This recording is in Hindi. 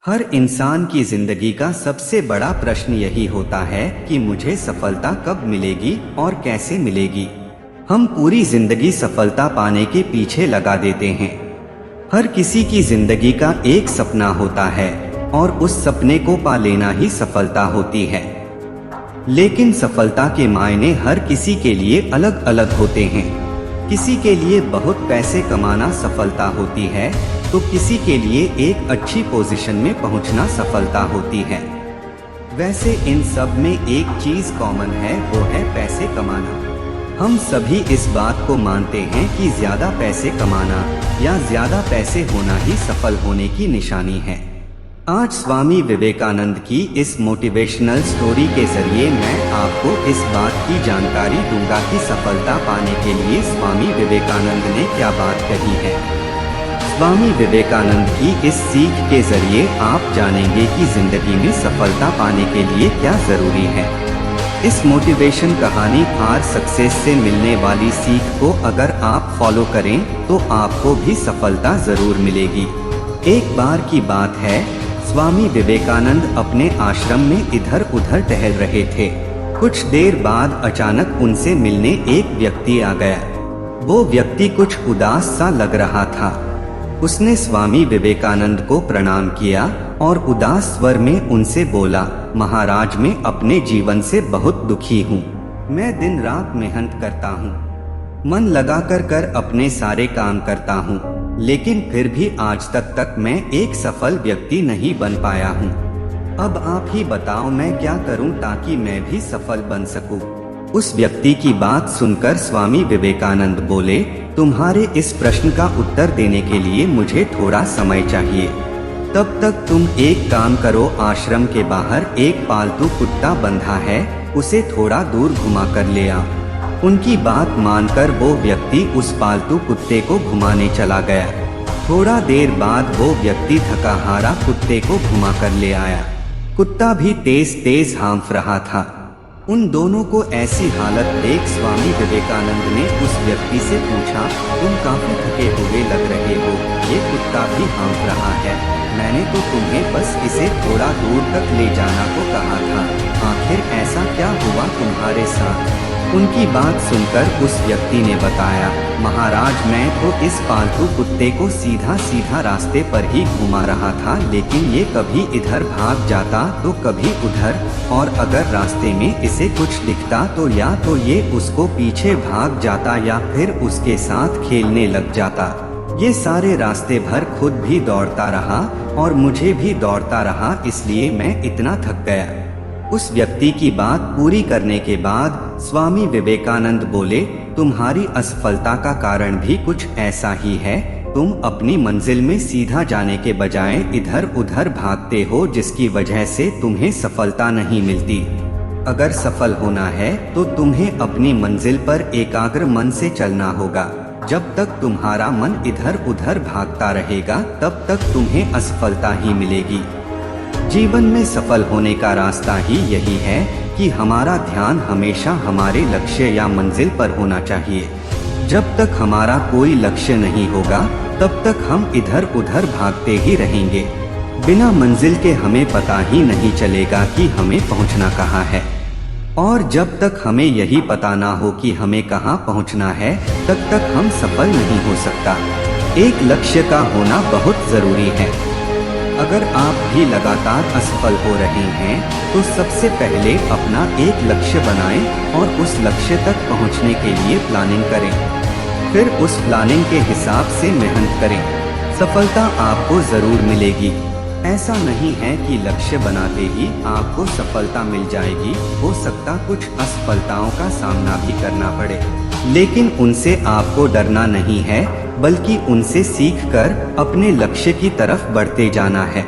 हर इंसान की जिंदगी का सबसे बड़ा प्रश्न यही होता है कि मुझे सफलता कब मिलेगी और कैसे मिलेगी। हम पूरी जिंदगी सफलता पाने के पीछे लगा देते हैं। हर किसी की जिंदगी का एक सपना होता है और उस सपने को पा लेना ही सफलता होती है। लेकिन सफलता के मायने हर किसी के लिए अलग अलग होते हैं। किसी के लिए बहुत पैसे कमाना सफलता होती है तो किसी के लिए एक अच्छी पोजीशन में पहुंचना सफलता होती है। वैसे इन सब में एक चीज कॉमन है, वो है पैसे कमाना। हम सभी इस बात को मानते हैं कि ज्यादा पैसे कमाना या ज्यादा पैसे होना ही सफल होने की निशानी है। आज स्वामी विवेकानंद की इस मोटिवेशनल स्टोरी के जरिए मैं आपको इस बात की जानकारी दूंगा कि सफलता पाने के लिए स्वामी विवेकानंद ने क्या बात कही है। स्वामी विवेकानंद की इस सीख के जरिए आप जानेंगे कि जिंदगी में सफलता पाने के लिए क्या जरूरी है। इस मोटिवेशन कहानी आर सक्सेस से मिलने वाली सीख को अगर आप फॉलो करें तो आपको भी सफलता जरूर मिलेगी। एक बार की बात है, स्वामी विवेकानंद अपने आश्रम में इधर उधर टहल रहे थे। कुछ देर बाद अचानक उनसे मिलने एक व्यक्ति आ गया। वो व्यक्ति कुछ उदास सा लग रहा था। उसने स्वामी विवेकानंद को प्रणाम किया और उदास स्वर में उनसे बोला, महाराज मैं अपने जीवन से बहुत दुखी हूँ। मैं दिन रात मेहनत करता हूँ, मन लगा कर अपने सारे काम करता हूँ, लेकिन फिर भी आज तक मैं एक सफल व्यक्ति नहीं बन पाया हूँ। अब आप ही बताओ मैं क्या करूँ ताकि मैं भी सफल बन सकूँ। उस व्यक्ति की बात सुनकर स्वामी विवेकानंद बोले, तुम्हारे इस प्रश्न का उत्तर देने के लिए मुझे थोड़ा समय चाहिए। तब तक तुम एक काम करो, आश्रम के बाहर एक पालतू कुत्ता बंधा है, उसे थोड़ा दूर घुमा कर ले आओ। उनकी बात मानकर वो व्यक्ति उस पालतू कुत्ते को घुमाने चला गया। थोड़ा देर बाद वो व्यक्ति थका हारा कुत्ते को घुमा कर ले आया। कुत्ता भी तेज तेज हाँफ रहा था। उन दोनों को ऐसी हालत देख स्वामी विवेकानंद ने उस व्यक्ति से पूछा, तुम काफी थके हुए लग रहे हो, ये कुत्ता भी हाँफ रहा है। मैंने तो तुम्हें बस इसे थोड़ा दूर तक ले जाना को कहा था, आखिर ऐसा क्या हुआ तुम्हारे साथ। उनकी बात सुनकर उस व्यक्ति ने बताया, महाराज मैं तो इस पालतू कुत्ते को सीधा सीधा रास्ते पर ही घुमा रहा था, लेकिन ये कभी इधर भाग जाता तो कभी उधर, और अगर रास्ते में इसे कुछ दिखता तो या तो ये उसको पीछे भाग जाता या फिर उसके साथ खेलने लग जाता। ये सारे रास्ते भर खुद भी दौड़ता रहा और मुझे भी दौड़ता रहा, इसलिए मैं इतना थक गया। उस व्यक्ति की बात पूरी करने के बाद स्वामी विवेकानंद बोले, तुम्हारी असफलता का कारण भी कुछ ऐसा ही है। तुम अपनी मंजिल में सीधा जाने के बजाय इधर उधर भागते हो, जिसकी वजह से तुम्हें सफलता नहीं मिलती। अगर सफल होना है तो तुम्हें अपनी मंजिल पर एकाग्र मन से चलना होगा। जब तक तुम्हारा मन इधर उधर भागता रहेगा तब तक तुम्हें असफलता ही मिलेगी। जीवन में सफल होने का रास्ता ही यही है कि हमारा ध्यान हमेशा हमारे लक्ष्य या मंजिल पर होना चाहिए। जब तक हमारा कोई लक्ष्य नहीं होगा तब तक हम इधर उधर भागते ही रहेंगे। बिना मंजिल के हमें पता ही नहीं चलेगा कि हमें पहुंचना कहाँ है। और जब तक हमें यही पता ना हो कि हमें कहाँ पहुंचना है तब तक हम सफल नहीं हो सकता। एक लक्ष्य का होना बहुत जरूरी है। अगर आप भी लगातार असफल हो रहे हैं तो सबसे पहले अपना एक लक्ष्य बनाएं और उस लक्ष्य तक पहुंचने के लिए प्लानिंग करें। फिर उस प्लानिंग के हिसाब से मेहनत करें। सफलता आपको जरूर मिलेगी। ऐसा नहीं है कि लक्ष्य बनाते ही आपको सफलता मिल जाएगी। हो सकता कुछ असफलताओं का सामना भी करना पड़े, लेकिन उनसे आपको डरना नहीं है, बल्कि उनसे सीखकर अपने लक्ष्य की तरफ बढ़ते जाना है।